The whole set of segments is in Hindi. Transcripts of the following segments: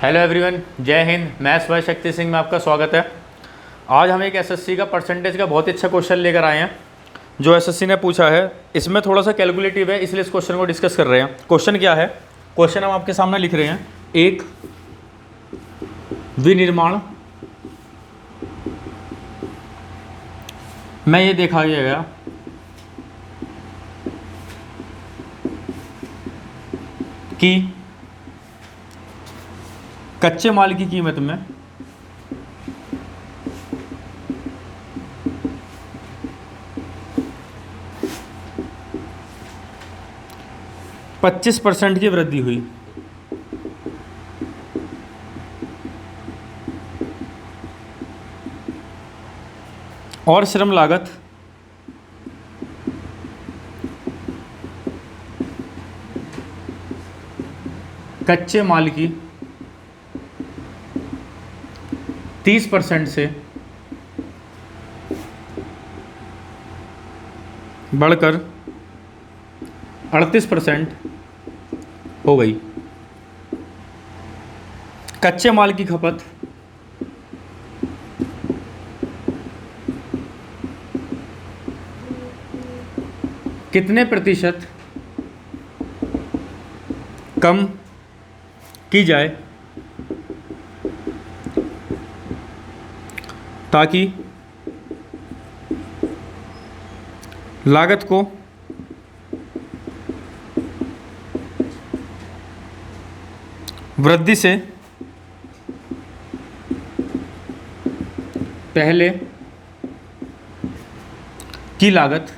हेलो एवरीवन, जय हिंद। मैं स्वयं शक्ति सिंह में आपका स्वागत है। आज हम एक एसएससी का परसेंटेज का बहुत ही अच्छा क्वेश्चन लेकर आए हैं जो एसएससी ने पूछा है। इसमें थोड़ा सा कैलकुलेटिव है, इसलिए इस क्वेश्चन को डिस्कस कर रहे हैं। क्वेश्चन क्या है? क्वेश्चन हम आपके सामने लिख रहे हैं। एक विनिर्माण में ये देखा गया कि कच्चे माल की कीमत में 25% की वृद्धि हुई और श्रम लागत कच्चे माल की 30% से बढ़कर 38% हो गई। कच्चे माल की खपत कितने प्रतिशत कम की जाए ताकि लागत को वृद्धि से पहले की लागत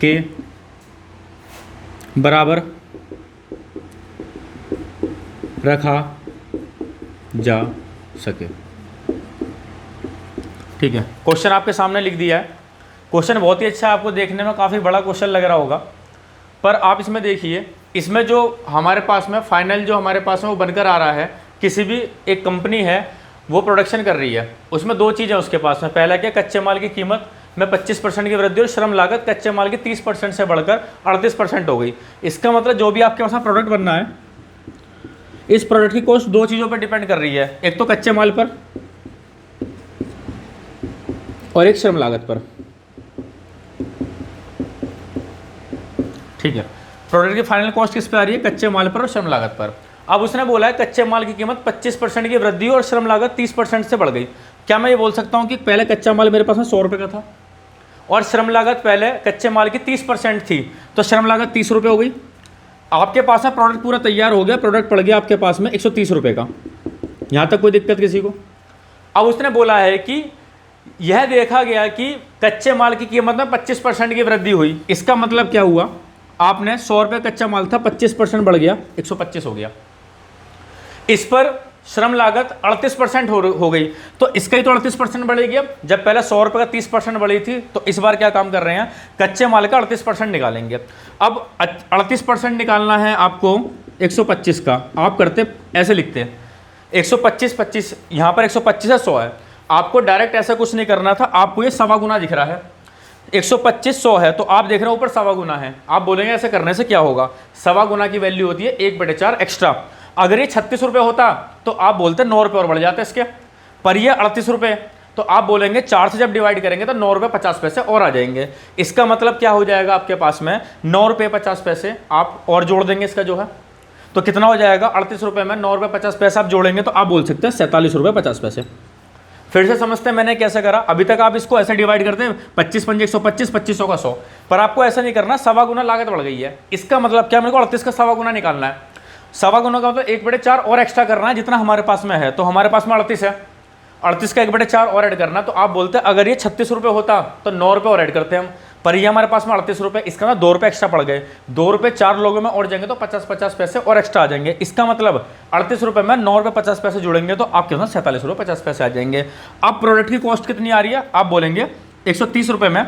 के बराबर रखा जा सके। ठीक है, क्वेश्चन आपके सामने लिख दिया है। क्वेश्चन बहुत ही अच्छा है, आपको देखने में काफ़ी बड़ा क्वेश्चन लग रहा होगा, पर आप इसमें देखिए, इसमें जो हमारे पास में फाइनल जो हमारे पास में वो बनकर आ रहा है, किसी भी एक कंपनी है वो प्रोडक्शन कर रही है, उसमें दो चीज़ें उसके पास में। पहला क्या, कच्चे माल की कीमत में 25% की वृद्धि और श्रम लागत कच्चे माल की 30% से बढ़कर 38% हो गई। इसका मतलब जो भी आपके पास में प्रोडक्ट बनना है, इस प्रोडक्ट की कॉस्ट दो चीज़ों पर डिपेंड कर रही है, एक तो कच्चे माल पर और एक श्रम लागत पर। ठीक है, प्रोडक्ट की फाइनल कॉस्ट किस पे आ रही है? कच्चे माल पर और श्रम लागत पर। अब उसने बोला है कच्चे माल की कीमत 25% की वृद्धि और श्रम लागत 30% से बढ़ गई। क्या मैं ये बोल सकता हूँ कि पहले कच्चा माल मेरे पास में 100 रुपये का था और श्रम लागत पहले कच्चे माल की 30% थी, तो श्रम लागत 30 रुपये हो गई। आपके पास में प्रोडक्ट पूरा तैयार हो गया, प्रोडक्ट पड़ गया आपके पास में 130 रुपये का। यहाँ तक कोई दिक्कत किसी को? अब उसने बोला है कि यह देखा गया कि कच्चे माल की कीमत में 25% की वृद्धि हुई। इसका मतलब क्या हुआ? आपने 100 रुपये कच्चा माल था, 25% बढ़ गया, 125 हो गया। इस पर श्रम लागत 38% हो गई, तो इसका ही तो 38% बढ़ेगी। अब जब पहले 100 रुपये का 30% बढ़ी थी, तो इस बार क्या काम कर रहे हैं, कच्चे माल का 38% निकालेंगे। अब 38% निकालना है आपको 125 का, आप करते ऐसे लिखते हैं 125 25, यहाँ पर 125 है, 100 है। आपको डायरेक्ट ऐसा कुछ नहीं करना था, आपको ये सवा गुना दिख रहा है। 125 100 है, तो आप देख रहे हो ऊपर सवा गुना है। आप बोलेंगे ऐसे करने से क्या होगा? सवा गुना की वैल्यू होती है 1/4 एक्स्ट्रा। अगर ये 36 रुपये होता तो आप बोलते 9 रुपये और बढ़ जाते इसके, पर ये 38 रुपये, तो आप बोलेंगे 4 से जब डिवाइड करेंगे तो 9 रुपये 50 पैसे और आ जाएंगे। इसका मतलब क्या हो जाएगा आपके पास में? 9 रुपये 50 पैसे आप और जोड़ देंगे इसका जो है, तो कितना हो जाएगा? 38 रुपये में 9 रुपये 50 पैसे आप जोड़ेंगे तो आप बोल सकते हैं 47 रुपये 50 पैसे। फिर से समझते हैं मैंने कैसे करा। अभी तक आप इसको ऐसे डिवाइड करते हैं 25 पंजे 125, 2500 का 100, पर आपको ऐसा नहीं करना, सवा गुना लागत बढ़ गई है। इसका मतलब क्या, मेरे को 38 का सवा गुना निकालना है। सवा गुना का मतलब 1/4 और एक्स्ट्रा करना है जितना हमारे पास में है, तो हमारे पास में 38 है, 38 का 1/4 और ऐड करना। तो आप बोलते हैं अगर ये 36 रुपये होता तो 9 रुपये और ऐड करते हैं हम, पर ये हमारे पास में 38 रुपये, इसका ना 2 रुपये एक्स्ट्रा पड़ गए। 2 रुपये 4 लोगों में और जाएंगे तो 50-50 पैसे और एक्स्ट्रा आ जाएंगे। इसका मतलब 38 रुपये में 9 रुपये 50 पैसे जुड़ेंगे तो आपके पास 47 रुपये 50 पैसे आ जाएंगे। अब प्रोडक्ट की कॉस्ट कितनी आ रही है? आप बोलेंगे 130 रुपये में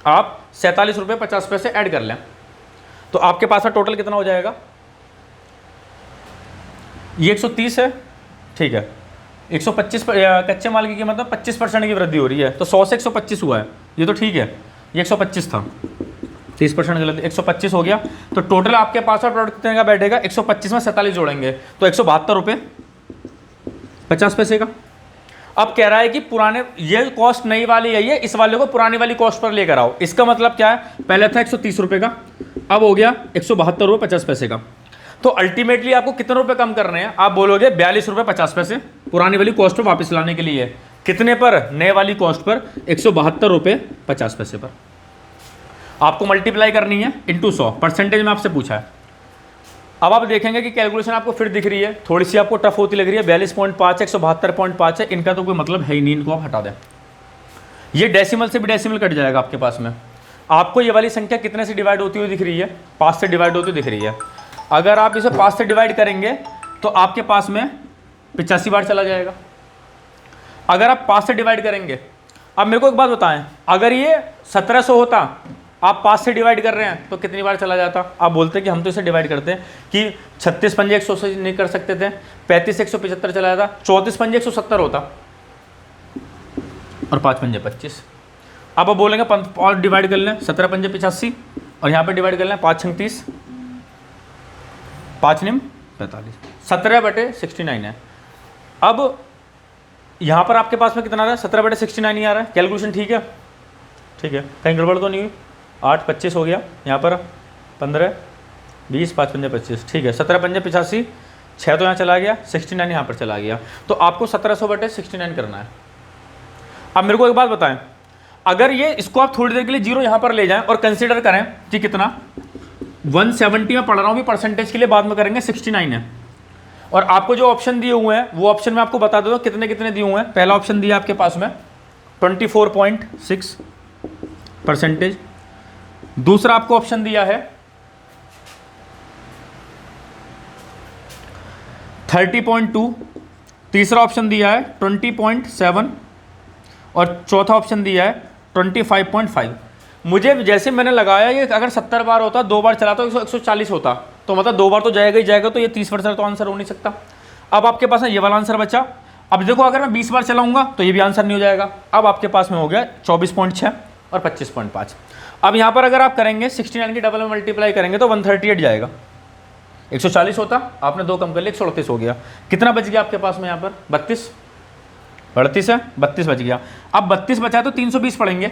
आप 47 रुपये 50 पैसे ऐड कर लें, तो आपके पास में टोटल कितना हो जाएगा? ये 130 है, ठीक है। 125 कच्चे माल की कीमत में 25% की वृद्धि हो रही है, तो 100 से 125 हुआ है, ये तो ठीक है, ये 125 था। 30% गलत, 125 हो गया। तो टोटल आपके पास में प्रोडक्ट कितने का बैठेगा, 125 में 47 जोड़ेंगे तो 172 रुपये 50 पैसे का। अब कह रहा है कि पुराने, ये कॉस्ट नई वाली है, ये इस वाले को पुरानी वाली कॉस्ट पर लेकर आओ। इसका मतलब क्या है, पहले था 130 रुपये का, अब हो गया 172 रुपये 50 पैसे का। तो अल्टीमेटली आपको कितने रुपए कम करने हैं, आप बोलोगे 42 रुपये 50 पैसे पुरानी वाली कॉस्ट पर वापस लाने के लिए। कितने पर, नए वाली कॉस्ट पर 172 रुपये 50 पैसे पर। आपको मल्टीप्लाई करनी है इंटू 100, परसेंटेज में आपसे पूछा है। अब आप देखेंगे कि कैलकुलेशन आपको फिर दिख रही है, थोड़ी सी आपको टफ होती लग रही है। 42.5 है, 172.5 है, इनका तो कोई मतलब है ही नहीं, इनको आप हटा दें। ये डेसिमल से भी डेसिमल कट जाएगा आपके पास में। आपको ये वाली संख्या कितने से डिवाइड होती हुई दिख रही है, 5 से डिवाइड होती दिख रही है। अगर आप इसे 5 से डिवाइड करेंगे तो आपके पास में 85 बार चला जाएगा। अगर आप 5 से डिवाइड करेंगे, अब मेरे को एक बात बताएं, अगर ये 1700 होता, आप 5 से डिवाइड कर रहे हैं तो कितनी बार चला जाता। आप बोलते हैं कि हम तो इसे डिवाइड करते हैं कि 36 पंजे 100 से नहीं कर सकते थे, 35 175 चला जाता, 34 पंजे 170 होता और 5 पंजे 25। अब आप बोलेंगे और डिवाइड कर लें, 17 पंजे 85 और यहाँ पे डिवाइड कर लें 5 छंग 30, 5 निम 45, 17/69 है। अब यहाँ पर आपके पास में कितना आ रहा है, 17/69 ही आ रहा है। कैलकुलेशन ठीक है, ठीक है, कहीं गड़बड़ तो नहीं हुई। 8 25 हो गया, यहाँ पर 15 20 5 पंजे 25, ठीक है। 17 पंजे 85, 6 तो यहाँ चला गया, 69 यहाँ पर चला गया। तो आपको 1700/69 करना है। अब मेरे को एक बात बताएं, अगर ये इसको आप थोड़ी देर के लिए जीरो यहाँ पर ले जाएं और कंसिडर करें कि कितना 170 में पढ़ रहा हूँ भी, परसेंटेज के लिए बाद में करेंगे, 69 है। और आपको जो ऑप्शन दिए हुए हैं वो ऑप्शन में आपको बता देता हूँ कितने कितने दिए हुए हैं। पहला ऑप्शन दिया आपके पास में 24.6%। दूसरा आपको ऑप्शन दिया है 30.2, तीसरा ऑप्शन दिया है 20.7 और चौथा ऑप्शन दिया है 25.5। मुझे जैसे मैंने लगाया, ये अगर 70 बार होता, 2 बार चला तो 140 होता, तो मतलब 2 बार तो जाएगा ही जाएगा, तो ये 30% तो आंसर हो नहीं सकता। अब आपके पास ये वाला आंसर बचा। अब देखो अगर मैं 20 बार चलाऊंगा तो ये भी आंसर नहीं हो जाएगा। अब आपके पास में हो गया 24.6 और 25.5। अब यहाँ पर अगर आप करेंगे 69 की डबल में मल्टीप्लाई करेंगे तो 138 जाएगा। 140 होता, आपने 2 कम कर लिया, 138 हो गया। कितना बच गया आपके पास में यहाँ पर, 32 है, 32 बच गया। अब 32 बचा तो 320 पढ़ेंगे।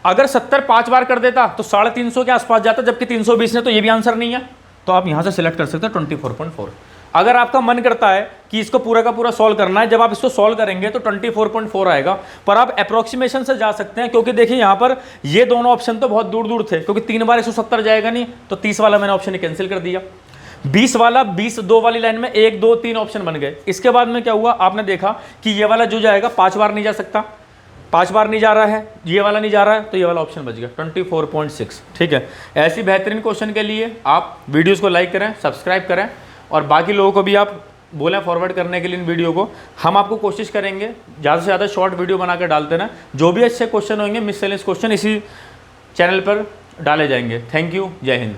अगर 70 5 बार कर देता तो 350 के आसपास जाता, जबकि 320 ने, तो ये भी आंसर नहीं है। तो आप यहाँ से सिलेक्ट कर सकते हैं 24.4। अगर आपका मन करता है कि इसको पूरा का पूरा सॉल्व करना है, जब आप इसको सॉल्व करेंगे तो 24.4 आएगा, पर आप अप्रोक्सीमेशन से जा सकते हैं, क्योंकि देखिए यहाँ पर ये दोनों ऑप्शन तो बहुत दूर दूर थे, क्योंकि 3 बार 170 जाएगा नहीं, तो 30 वाला मैंने ऑप्शन कैंसिल कर दिया। 20 वाला, 20 2 वाली लाइन में 1 2 3 ऑप्शन बन गए। इसके बाद में क्या हुआ, आपने देखा कि ये वाला जो जाएगा 5 बार नहीं जा सकता, 5 बार नहीं जा रहा है, ये वाला नहीं जा रहा है, तो ये वाला ऑप्शन बच गया 24.6। ठीक है, ऐसी बेहतरीन क्वेश्चन के लिए आप वीडियोस को लाइक करें, सब्सक्राइब करें और बाकी लोगों को भी आप बोलें फॉरवर्ड करने के लिए इन वीडियो को। हम आपको कोशिश करेंगे ज़्यादा से ज़्यादा शॉर्ट वीडियो बनाकर डालते रहें। जो भी अच्छे क्वेश्चन होंगे, मिससेलेनियस क्वेश्चन इसी चैनल पर डाले जाएंगे। थैंक यू, जय हिंद।